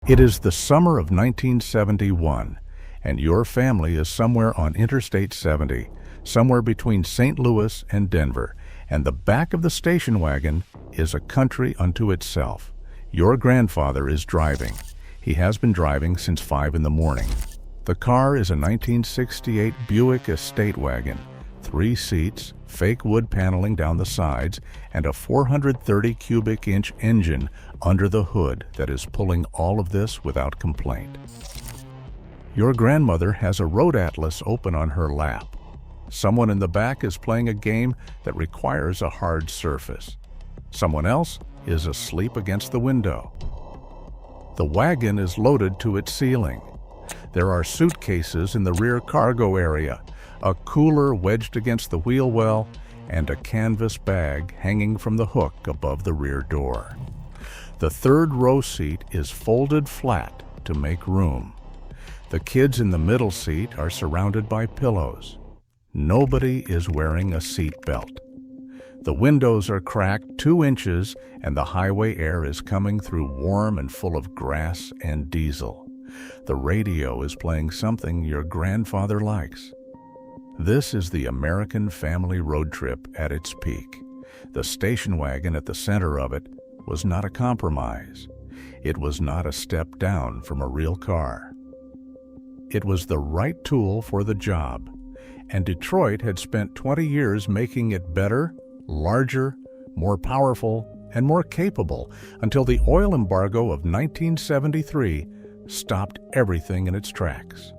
It is the summer of 1971, and your family is somewhere on Interstate 70, somewhere between St. Louis and Denver, and the back of the station wagon is a country unto itself. Your grandfather is driving. He has been driving since 5 in the morning. The car is a 1968 Buick Estate Wagon, 3 seats, fake wood paneling down the sides, and a 430 cubic inch engine under the hood that is pulling all of this without complaint. Your grandmother has a road atlas open on her lap. Someone in the back is playing a game that requires a hard surface. Someone else is asleep against the window. The wagon is loaded to its ceiling. There are suitcases in the rear cargo area, a cooler wedged against the wheel well, and a canvas bag hanging from the hook above the rear door. The third row seat is folded flat to make room. The kids in the middle seat are surrounded by pillows. Nobody is wearing a seat belt. The windows are cracked 2 inches, and the highway air is coming through warm and full of grass and diesel. The radio is playing something your grandfather likes. This is the American family road trip at its peak. The station wagon at the center of it was not a compromise. It was not a step down from a real car. It was the right tool for the job, and Detroit had spent 20 years making it better, larger, more powerful, and more capable until the oil embargo of 1973 stopped everything in its tracks.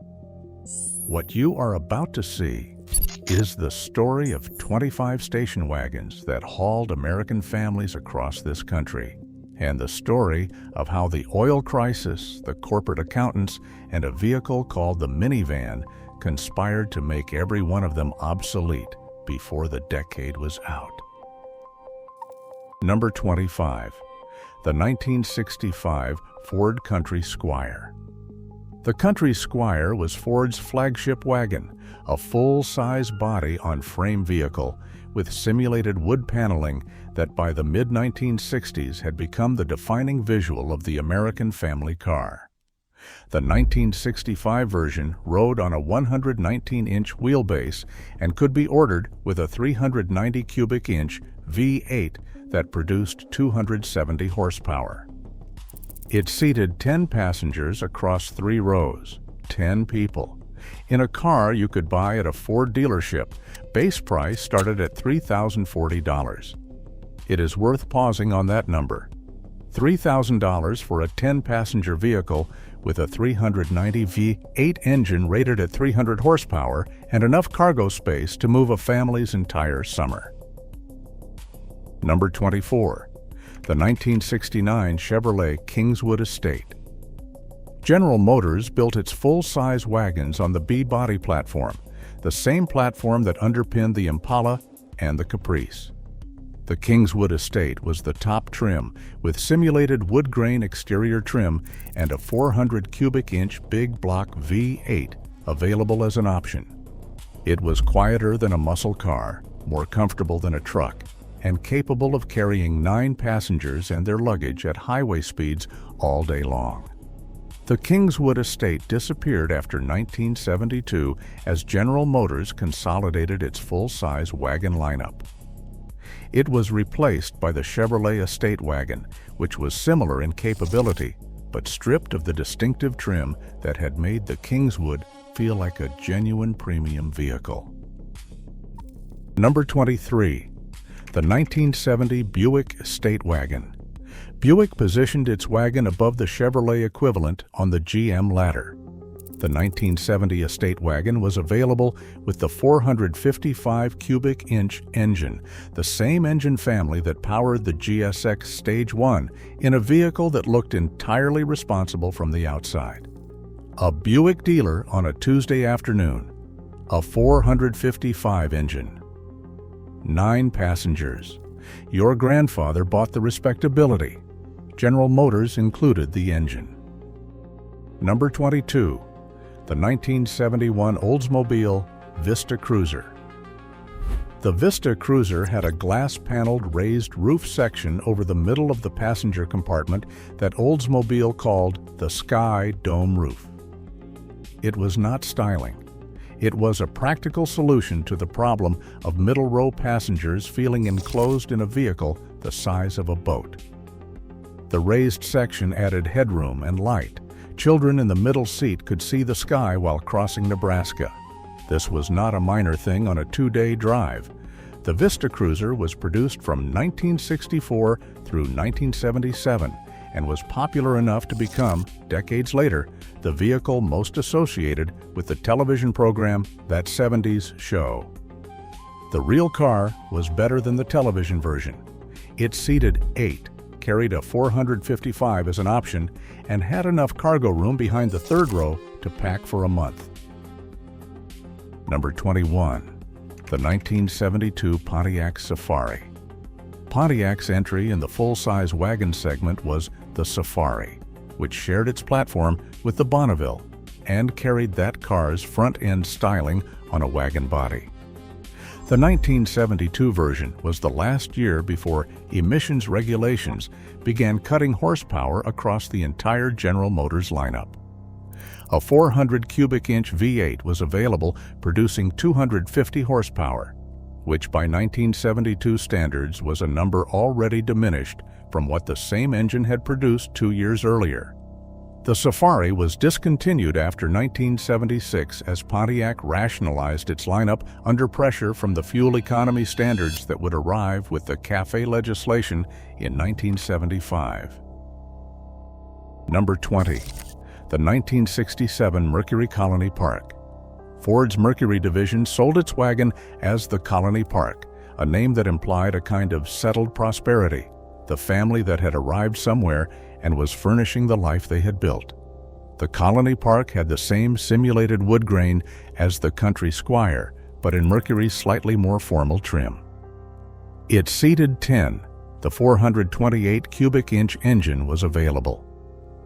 What you are about to see is the story of 25 station wagons that hauled American families across this country, and the story of how the oil crisis, the corporate accountants, and a vehicle called the minivan conspired to make every one of them obsolete before the decade was out. Number 25. The 1965 Ford Country Squire. The Country Squire was Ford's flagship wagon, a full-size body on frame vehicle with simulated wood paneling that by the mid-1960s had become the defining visual of the American family car. The 1965 version rode on a 119-inch wheelbase and could be ordered with a 390 cubic inch V8 that produced 270 horsepower. It seated 10 passengers across 3 rows, 10 people. In a car you could buy at a Ford dealership, base price started at $3,040. It is worth pausing on that number. $3,000 for a 10-passenger vehicle with a 390 V8 engine rated at 300 horsepower and enough cargo space to move a family's entire summer. Number 24. The 1969 Chevrolet Kingswood Estate. General Motors built its full-size wagons on the B body platform, the same platform that underpinned the Impala and the Caprice. The Kingswood Estate was the top trim with simulated wood grain exterior trim and a 400 cubic inch big block V8 available as an option. It was quieter than a muscle car, more comfortable than a truck, and capable of carrying 9 passengers and their luggage at highway speeds all day long. The Kingswood Estate disappeared after 1972 as General Motors consolidated its full-size wagon lineup. It was replaced by the Chevrolet Estate Wagon, which was similar in capability, but stripped of the distinctive trim that had made the Kingswood feel like a genuine premium vehicle. Number 23. The 1970 Buick Estate Wagon. Buick positioned its wagon above the Chevrolet equivalent on the GM ladder. The 1970 Estate Wagon was available with the 455 cubic inch engine, the same engine family that powered the GSX Stage 1, in a vehicle that looked entirely responsible from the outside. A Buick dealer on a Tuesday afternoon. A 455 engine. 9 passengers. Your grandfather bought the respectability. General Motors included the engine. Number 22. The 1971 Oldsmobile Vista Cruiser. The Vista Cruiser had a glass-paneled raised roof section over the middle of the passenger compartment that Oldsmobile called the Sky Dome Roof. It was not styling. It was a practical solution to the problem of middle-row passengers feeling enclosed in a vehicle the size of a boat. The raised section added headroom and light. Children in the middle seat could see the sky while crossing Nebraska. This was not a minor thing on a 2-day drive. The Vista Cruiser was produced from 1964 through 1977 and was popular enough to become, decades later, the vehicle most associated with the television program That 70s Show. The real car was better than the television version. It seated 8, carried a 455 as an option, and had enough cargo room behind the third row to pack for a month. Number 21. The 1972 Pontiac Safari. Pontiac's entry in the full-size wagon segment was the Safari, which shared its platform with the Bonneville and carried that car's front-end styling on a wagon body. The 1972 version was the last year before emissions regulations began cutting horsepower across the entire General Motors lineup. A 400 cubic inch V8 was available, producing 250 horsepower, which by 1972 standards was a number already diminished from what the same engine had produced 2 years earlier. The Safari was discontinued after 1976 as Pontiac rationalized its lineup under pressure from the fuel economy standards that would arrive with the CAFE legislation in 1975. Number 20. The 1967 Mercury Colony Park. Ford's Mercury division sold its wagon as the Colony Park, a name that implied a kind of settled prosperity, the family that had arrived somewhere and was furnishing the life they had built. The Colony Park had the same simulated wood grain as the Country Squire, but in Mercury's slightly more formal trim. It seated 10. The 428 cubic inch engine was available.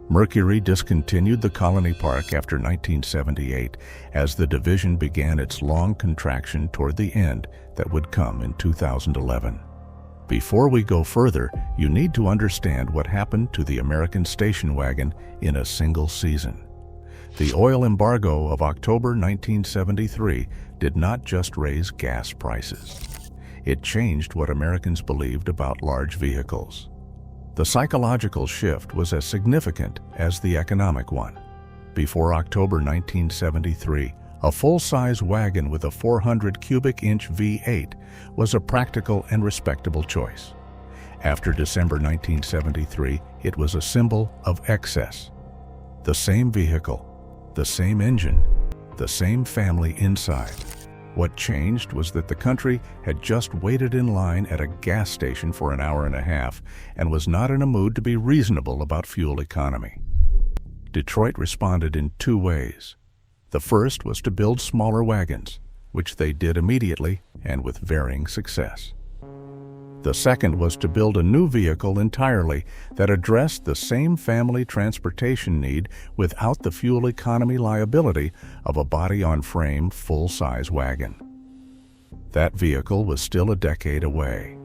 Mercury discontinued the Colony Park after 1978 as the division began its long contraction toward the end that would come in 2011. Before we go further, you need to understand what happened to the American station wagon in a single season. The oil embargo of October 1973 did not just raise gas prices. It changed what Americans believed about large vehicles. The psychological shift was as significant as the economic one. Before October 1973, a full-size wagon with a 400 cubic inch V8 was a practical and respectable choice. After December 1973, it was a symbol of excess. The same vehicle, the same engine, the same family inside. What changed was that the country had just waited in line at a gas station for an hour and a half and was not in a mood to be reasonable about fuel economy. Detroit responded in 2 ways. The first was to build smaller wagons, which they did immediately and with varying success. The second was to build a new vehicle entirely that addressed the same family transportation need without the fuel economy liability of a body-on-frame full-size wagon. That vehicle was still a decade away.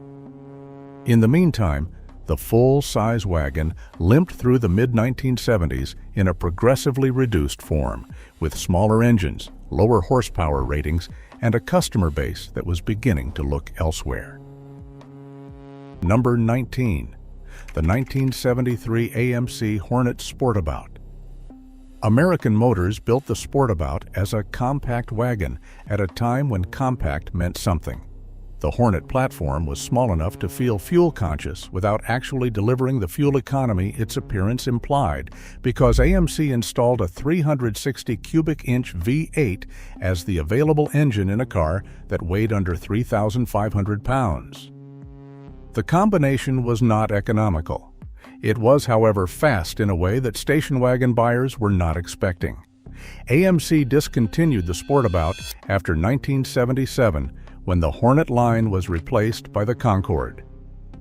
In the meantime, the full-size wagon limped through the mid-1970s in a progressively reduced form, with smaller engines, lower horsepower ratings, and a customer base that was beginning to look elsewhere. Number 19. The 1973 AMC Hornet Sportabout. American Motors built the Sportabout as a compact wagon at a time when compact meant something. The Hornet platform was small enough to feel fuel-conscious without actually delivering the fuel economy its appearance implied, because AMC installed a 360 cubic inch V8 as the available engine in a car that weighed under 3,500 pounds. The combination was not economical. It was, however, fast in a way that station wagon buyers were not expecting. AMC discontinued the Sportabout after 1977 when the Hornet line was replaced by the Concorde.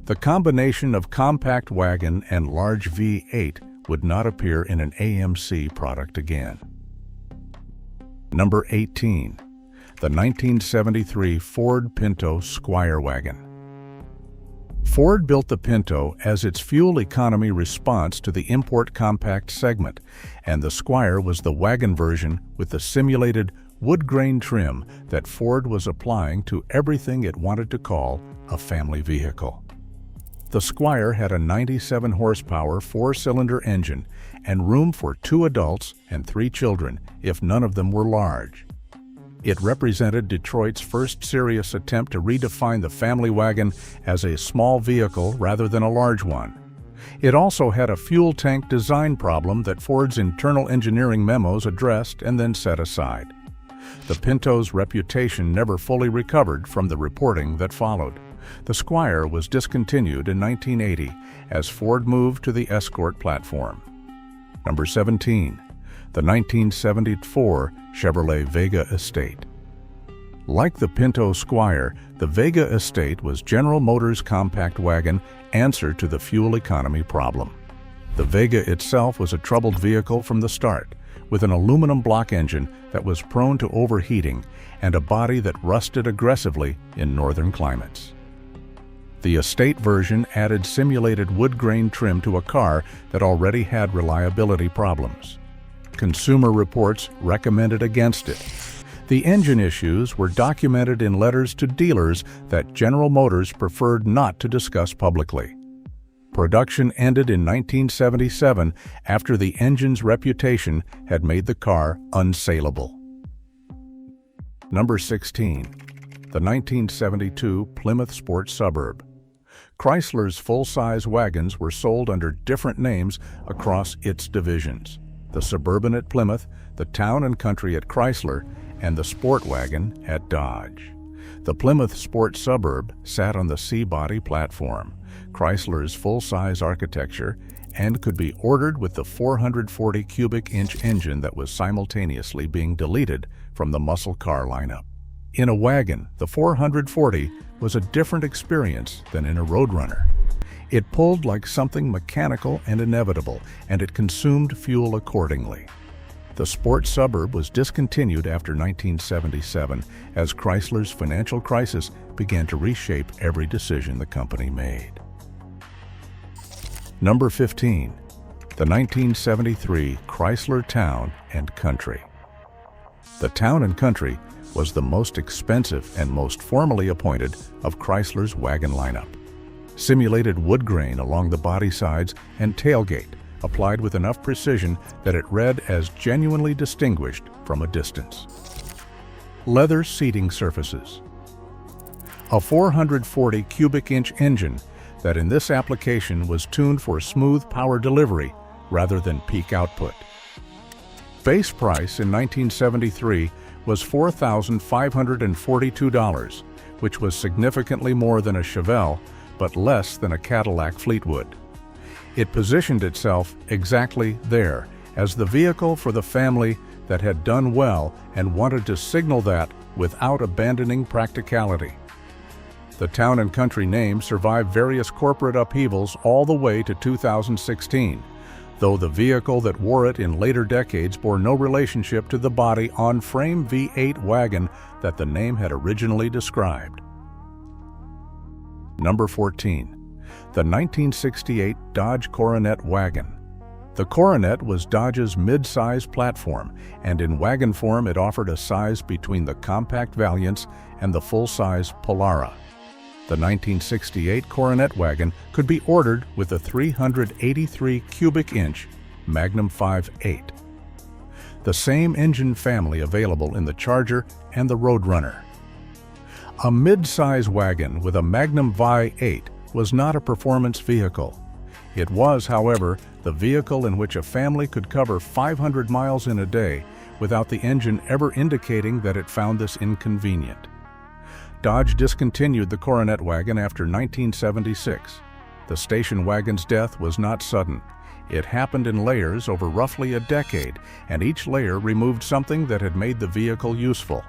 The combination of compact wagon and large V8 would not appear in an AMC product again. Number 18. the 1973 Ford Pinto Squire wagon. Ford built the Pinto as its fuel economy response to the import compact segment, and the Squire was the wagon version with the simulated wood grain trim that Ford was applying to everything it wanted to call a family vehicle. The Squire had a 97 horsepower four-cylinder engine and room for 2 adults and 3 children if none of them were large. It represented Detroit's first serious attempt to redefine the family wagon as a small vehicle rather than a large one. It also had a fuel tank design problem that Ford's internal engineering memos addressed and then set aside. The Pinto's reputation never fully recovered from the reporting that followed. The Squire was discontinued in 1980 as Ford moved to the Escort platform. Number 17. The 1974 Chevrolet Vega Estate. Like the Pinto Squire, the Vega Estate was General Motors' compact wagon answer to the fuel economy problem. The Vega itself was a troubled vehicle from the start, with an aluminum block engine that was prone to overheating and a body that rusted aggressively in northern climates. The Estate version added simulated wood grain trim to a car that already had reliability problems. Consumer Reports recommended against it. The engine issues were documented in letters to dealers that General Motors preferred not to discuss publicly. Production ended in 1977 after the engine's reputation had made the car unsaleable. Number 16. The 1972 Plymouth Sport Suburb. Chrysler's full-size wagons were sold under different names across its divisions: the Suburban at Plymouth, the Town and Country at Chrysler, and the Sport Wagon at Dodge. The Plymouth Sport Suburb sat on the C-body platform, Chrysler's full-size architecture, and could be ordered with the 440 cubic inch engine that was simultaneously being deleted from the muscle car lineup. In a wagon, the 440 was a different experience than in a Roadrunner. It pulled like something mechanical and inevitable, and it consumed fuel accordingly. The Sport Suburb was discontinued after 1977 as Chrysler's financial crisis began to reshape every decision the company made. Number 15. The 1973 Chrysler Town and Country. The Town and Country was the most expensive and most formally appointed of Chrysler's wagon lineup. Simulated wood grain along the body sides and tailgate, applied with enough precision that it read as genuinely distinguished from a distance. Leather seating surfaces. A 440 cubic inch engine that in this application was tuned for smooth power delivery rather than peak output. Base price in 1973 was $4,542, which was significantly more than a Chevelle, but less than a Cadillac Fleetwood. It positioned itself exactly there, as the vehicle for the family that had done well and wanted to signal that without abandoning practicality. The Town and Country name survived various corporate upheavals all the way to 2016, though the vehicle that wore it in later decades bore no relationship to the body on-frame V8 wagon that the name had originally described. Number 14. The 1968 Dodge Coronet wagon. The Coronet was Dodge's mid-size platform, and in wagon form it offered a size between the compact Valiants and the full-size Polara. The 1968 Coronet wagon could be ordered with a 383 cubic inch Magnum 5.8. The same engine family available in the Charger and the Roadrunner. A mid-size wagon with a Magnum V8 was not a performance vehicle. It was, however, the vehicle in which a family could cover 500 miles in a day without the engine ever indicating that it found this inconvenient. Dodge discontinued the Coronet wagon after 1976. The station wagon's death was not sudden. It happened in layers over roughly a decade, and each layer removed something that had made the vehicle useful.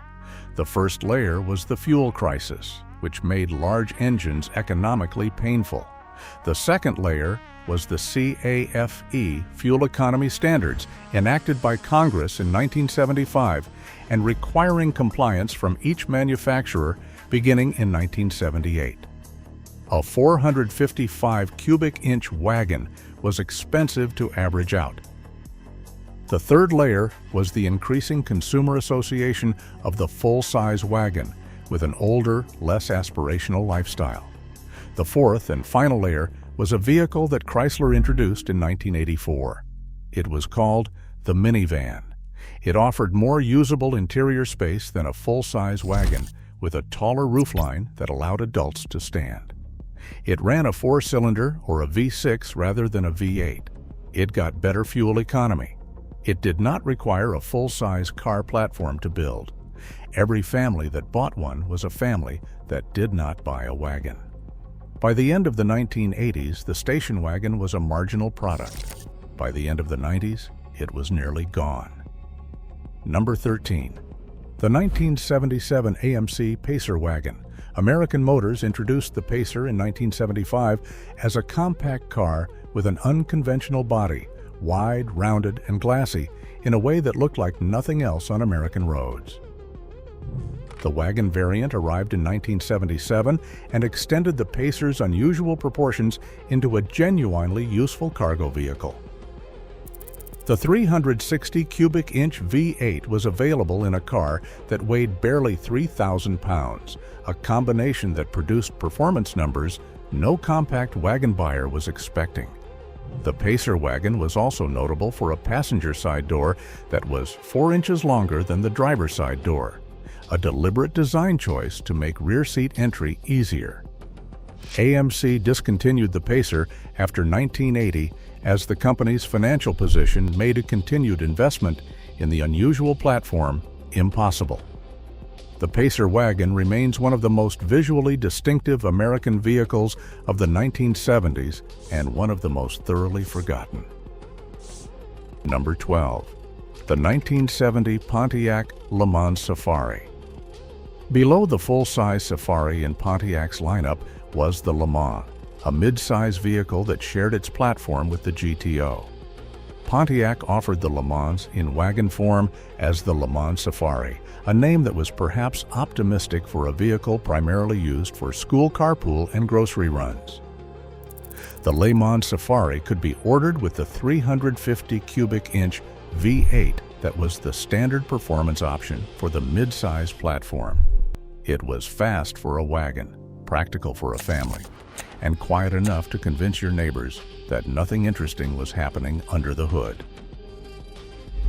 The first layer was the fuel crisis, which made large engines economically painful. The second layer was the CAFE fuel economy standards enacted by Congress in 1975 and requiring compliance from each manufacturer beginning in 1978. A 455 cubic inch wagon was expensive to average out. The third layer was the increasing consumer association of the full-size wagon with an older, less aspirational lifestyle. The fourth and final layer was a vehicle that Chrysler introduced in 1984. It was called the minivan. It offered more usable interior space than a full-size wagon with a taller roofline that allowed adults to stand. It ran a 4-cylinder or a V6 rather than a V8. It got better fuel economy. It did not require a full-size car platform to build. Every family that bought one was a family that did not buy a wagon. By the end of the 1980s, the station wagon was a marginal product. By the end of the 90s, it was nearly gone. Number 13. The 1977 AMC Pacer wagon. American Motors introduced the Pacer in 1975 as a compact car with an unconventional body, wide, rounded, and glassy, in a way that looked like nothing else on American roads. The wagon variant arrived in 1977 and extended the Pacer's unusual proportions into a genuinely useful cargo vehicle. The 360 cubic inch V8 was available in a car that weighed barely 3,000 pounds, a combination that produced performance numbers no compact wagon buyer was expecting. The Pacer wagon was also notable for a passenger side door that was 4 inches longer than the driver's side door, a deliberate design choice to make rear seat entry easier. AMC discontinued the Pacer after 1980 as the company's financial position made a continued investment in the unusual platform impossible. The Pacer wagon remains one of the most visually distinctive American vehicles of the 1970s and one of the most thoroughly forgotten. Number 12. The 1970 Pontiac Le Mans Safari. Below the full-size Safari in Pontiac's lineup was the Le Mans, a mid-size vehicle that shared its platform with the GTO. Pontiac offered the Le Mans in wagon form as the Le Mans Safari, a name that was perhaps optimistic for a vehicle primarily used for school carpool and grocery runs. The Le Mans Safari could be ordered with the 350 cubic inch V8 that was the standard performance option for the mid-size platform. It was fast for a wagon, practical for a family, and quiet enough to convince your neighbors that nothing interesting was happening under the hood.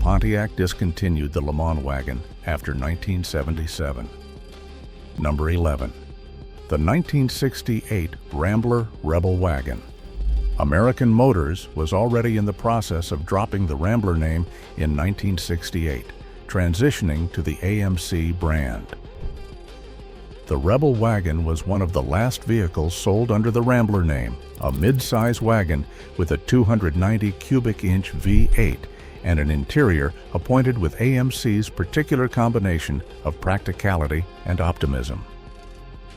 Pontiac discontinued the Le Mans wagon after 1977. Number 11. The 1968 Rambler Rebel wagon. American Motors was already in the process of dropping the Rambler name in 1968, transitioning to the AMC brand. The Rebel wagon was one of the last vehicles sold under the Rambler name, a mid-size wagon with a 290 cubic inch V8 and an interior appointed with AMC's particular combination of practicality and optimism.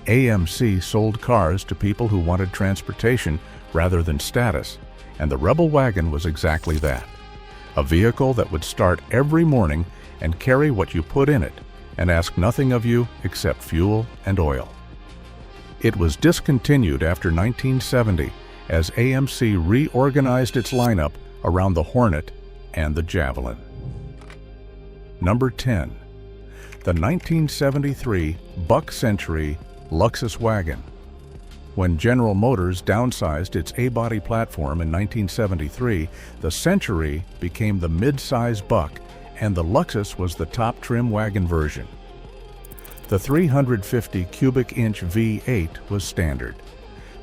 AMC sold cars to people who wanted transportation rather than status, and the Rebel wagon was exactly that. A vehicle that would start every morning and carry what you put in it, and ask nothing of you except fuel and oil. It was discontinued after 1970 as AMC reorganized its lineup around the Hornet and the Javelin. Number 10. The 1973 Buck Century Luxus wagon. When General Motors downsized its A-body platform in 1973, the Century became the mid-size Buck, and the Luxus was the top trim wagon version. The 350 cubic inch V8 was standard.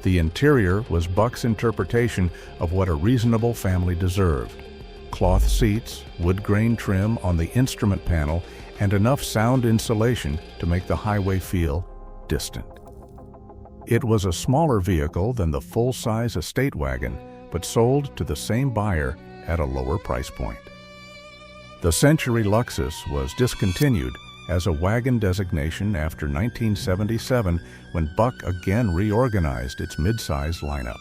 The interior was Buck's interpretation of what a reasonable family deserved. Cloth seats, wood grain trim on the instrument panel, and enough sound insulation to make the highway feel distant. It was a smaller vehicle than the full-size estate wagon, but sold to the same buyer at a lower price point. The Century Luxus was discontinued as a wagon designation after 1977 when Buck again reorganized its mid-size lineup.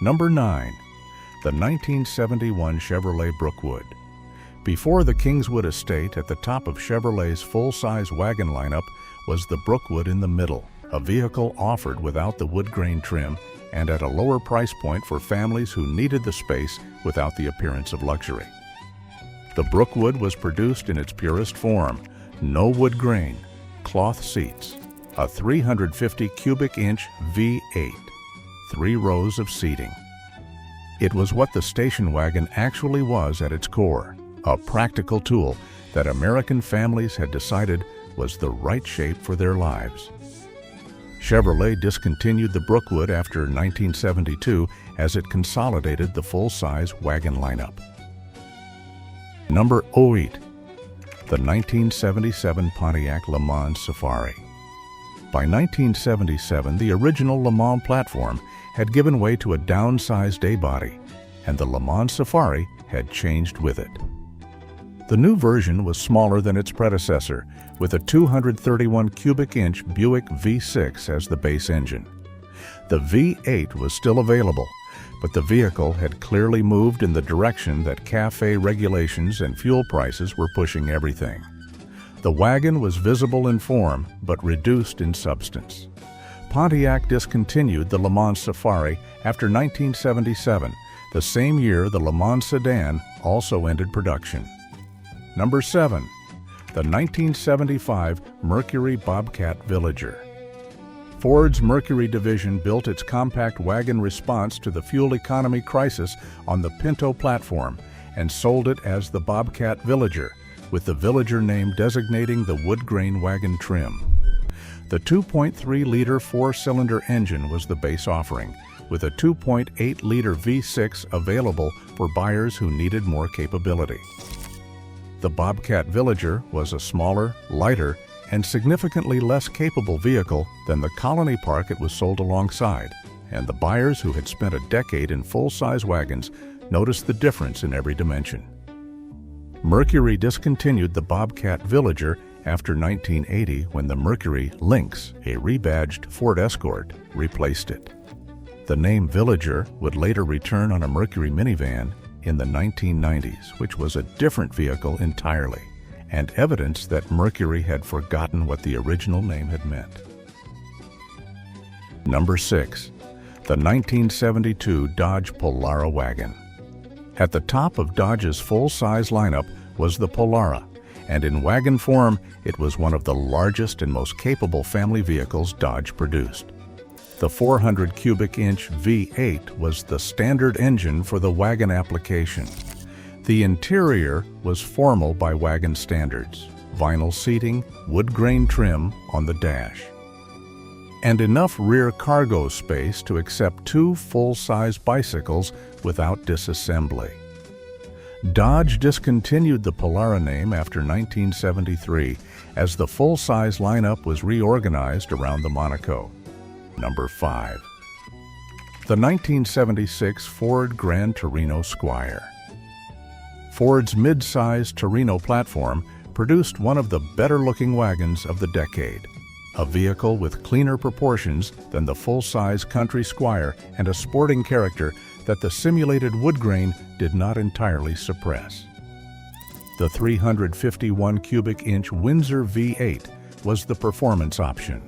Number 9. The 1971 Chevrolet Brookwood. Before the Kingswood Estate, at the top of Chevrolet's full-size wagon lineup was the Brookwood in the middle, a vehicle offered without the wood grain trim and at a lower price point for families who needed the space without the appearance of luxury. The Brookwood was produced in its purest form, no wood grain, cloth seats, a 350 cubic inch V8, 3 rows of seating. It was what the station wagon actually was at its core, a practical tool that American families had decided was the right shape for their lives. Chevrolet discontinued the Brookwood after 1972 as it consolidated the full-size wagon lineup. Number 8. The 1977 Pontiac Le Mans Safari. By 1977, the original Le Mans platform had given way to a downsized A-body, and the Le Mans Safari had changed with it. The new version was smaller than its predecessor, with a 231 cubic inch Buick V6 as the base engine. The V8 was still available, but the vehicle had clearly moved in the direction that CAFE regulations and fuel prices were pushing everything. The wagon was visible in form, but reduced in substance. Pontiac discontinued the Le Mans Safari after 1977, the same year the Le Mans sedan also ended production. Number 7. The 1975 Mercury Bobcat Villager. Ford's Mercury division built its compact wagon response to the fuel economy crisis on the Pinto platform and sold it as the Bobcat Villager, with the Villager name designating the wood grain wagon trim. The 2.3-liter four-cylinder engine was the base offering, with a 2.8-liter V6 available for buyers who needed more capability. The Bobcat Villager was a smaller, lighter, and significantly less capable vehicle than the Colony Park it was sold alongside, and the buyers who had spent a decade in full-size wagons noticed the difference in every dimension. Mercury discontinued the Bobcat Villager after 1980 when the Mercury Lynx, a rebadged Ford Escort, replaced it. The name Villager would later return on a Mercury minivan in the 1990s, which was a different vehicle entirely, and evidence that Mercury had forgotten what the original name had meant. Number 6. The 1972 Dodge Polara wagon. At the top of Dodge's full-size lineup was the Polara, and in wagon form, it was one of the largest and most capable family vehicles Dodge produced. The 400 cubic inch V8 was the standard engine for the wagon application. The interior was formal by wagon standards, vinyl seating, wood grain trim on the dash, and enough rear cargo space to accept 2 full-size bicycles without disassembly. Dodge discontinued the Polara name after 1973 as the full-size lineup was reorganized around the Monaco. Number 5. The 1976 Ford Gran Torino Squire. Ford's mid-size Torino platform produced one of the better-looking wagons of the decade, a vehicle with cleaner proportions than the full-size Country Squire and a sporting character that the simulated wood grain did not entirely suppress. The 351 cubic inch Windsor V8 was the performance option.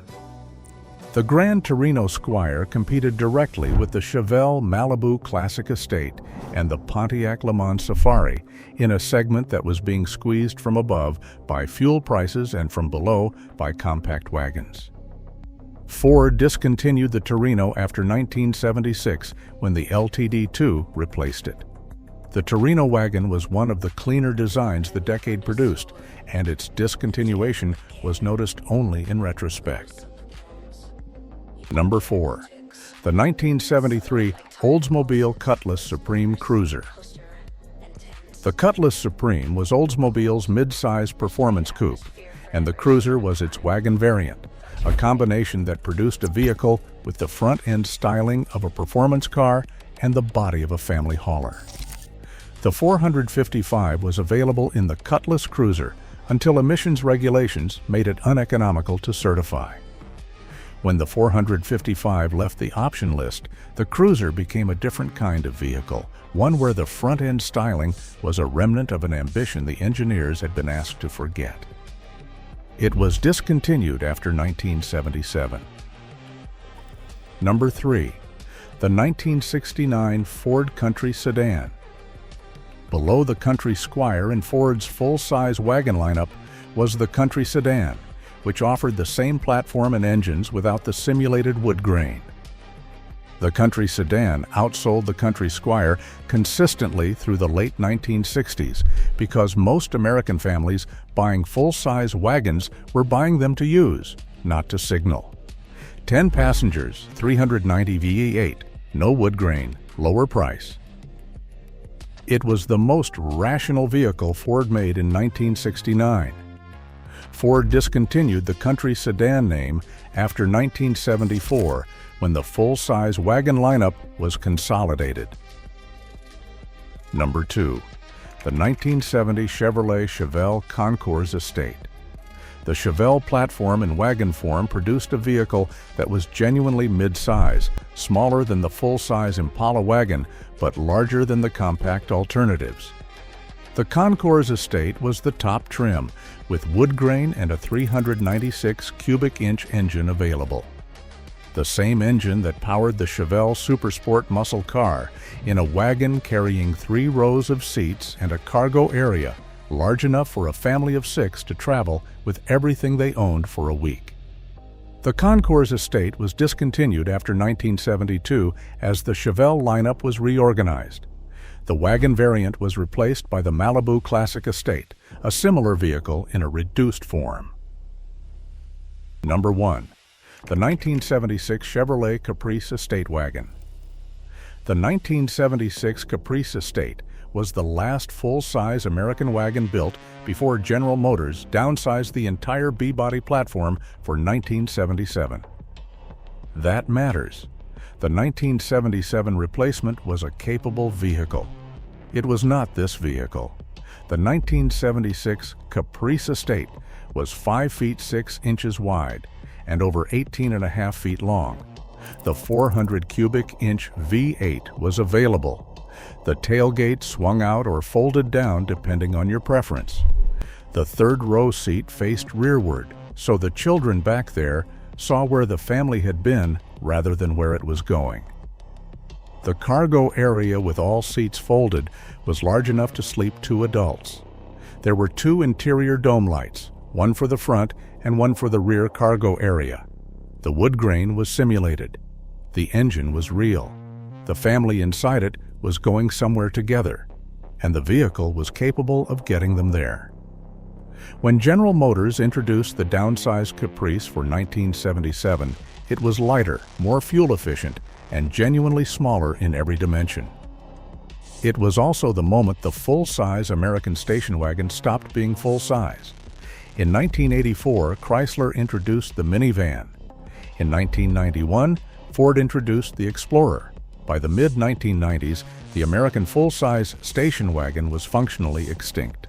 The Gran Torino Squire competed directly with the Chevelle Malibu Classic Estate and the Pontiac Le Mans Safari in a segment that was being squeezed from above by fuel prices and from below by compact wagons. Ford discontinued the Torino after 1976 when the LTD2 replaced it. The Torino wagon was one of the cleaner designs the decade produced, and its discontinuation was noticed only in retrospect. Number 4. The 1973 Oldsmobile Cutlass Supreme Cruiser. The Cutlass Supreme was Oldsmobile's mid-size performance coupe, and the Cruiser was its wagon variant, a combination that produced a vehicle with the front-end styling of a performance car and the body of a family hauler. The 455 was available in the Cutlass Cruiser until emissions regulations made it uneconomical to certify. When the 455 left the option list, the Cruiser became a different kind of vehicle, one where the front-end styling was a remnant of an ambition the engineers had been asked to forget. It was discontinued after 1977. Number 3. The 1969 Ford Country Sedan. Below the Country Squire in Ford's full-size wagon lineup was the Country Sedan, which offered the same platform and engines without the simulated wood grain. The Country Sedan outsold the Country Squire consistently through the late 1960s because most American families buying full-size wagons were buying them to use, not to signal. 10 passengers, 390 V8, no wood grain, lower price. It was the most rational vehicle Ford made in 1969. Ford discontinued the Country Sedan name after 1974 when the full-size wagon lineup was consolidated. Number 2. The 1970 Chevrolet Chevelle Concours Estate. The Chevelle platform in wagon form produced a vehicle that was genuinely mid-size, smaller than the full-size Impala wagon, but larger than the compact alternatives. The Concours Estate was the top trim, with wood grain and a 396 cubic inch engine available. The same engine that powered the Chevelle Supersport muscle car, in a wagon carrying 3 rows of seats and a cargo area large enough for a family of 6 to travel with everything they owned for a week. The Concours Estate was discontinued after 1972 as the Chevelle lineup was reorganized. The wagon variant was replaced by the Malibu Classic Estate, a similar vehicle in a reduced form. Number 1. The 1976 Chevrolet Caprice Estate Wagon. The 1976 Caprice Estate was the last full-size American wagon built before General Motors downsized the entire B-body platform for 1977. That matters. The 1977 replacement was a capable vehicle. It was not this vehicle. The 1976 Caprice Estate was 5 feet 6 inches wide and over 18.5 feet long. The 400 cubic inch V8 was available. The tailgate swung out or folded down depending on your preference. The third row seat faced rearward, so the children back there saw where the family had been rather than where it was going. The cargo area with all seats folded was large enough to sleep 2 adults. There were 2 interior dome lights, one for the front and one for the rear cargo area. The wood grain was simulated. The engine was real. The family inside it was going somewhere together, and the vehicle was capable of getting them there. When General Motors introduced the downsized Caprice for 1977, it was lighter, more fuel efficient, and genuinely smaller in every dimension. It was also the moment the full-size American station wagon stopped being full-size. In 1984, Chrysler introduced the minivan. In 1991, Ford introduced the Explorer. By the mid-1990s, the American full-size station wagon was functionally extinct.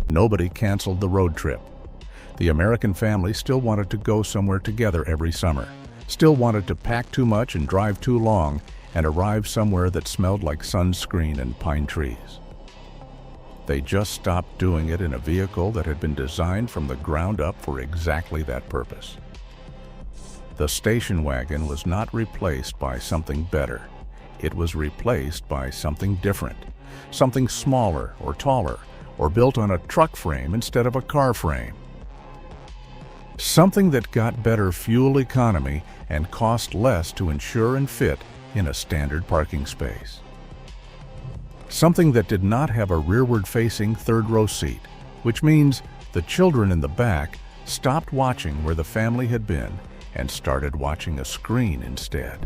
Nobody canceled the road trip. The American family still wanted to go somewhere together every summer, still wanted to pack too much and drive too long, and arrive somewhere that smelled like sunscreen and pine trees. They just stopped doing it in a vehicle that had been designed from the ground up for exactly that purpose. The station wagon was not replaced by something better. It was replaced by something different, something smaller or taller, or built on a truck frame instead of a car frame. Something that got better fuel economy and cost less to insure and fit in a standard parking space. Something that did not have a rearward-facing third-row seat, which means the children in the back stopped watching where the family had been and started watching a screen instead.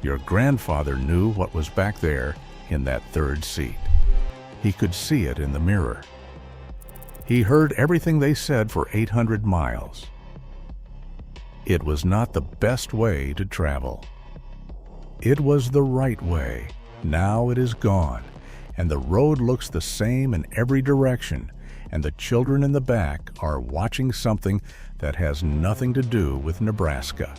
Your grandfather knew what was back there in that third seat. He could see it in the mirror. He heard everything they said for 800 miles. It was not the best way to travel. It was the right way. Now it is gone, and the road looks the same in every direction, and the children in the back are watching something that has nothing to do with Nebraska.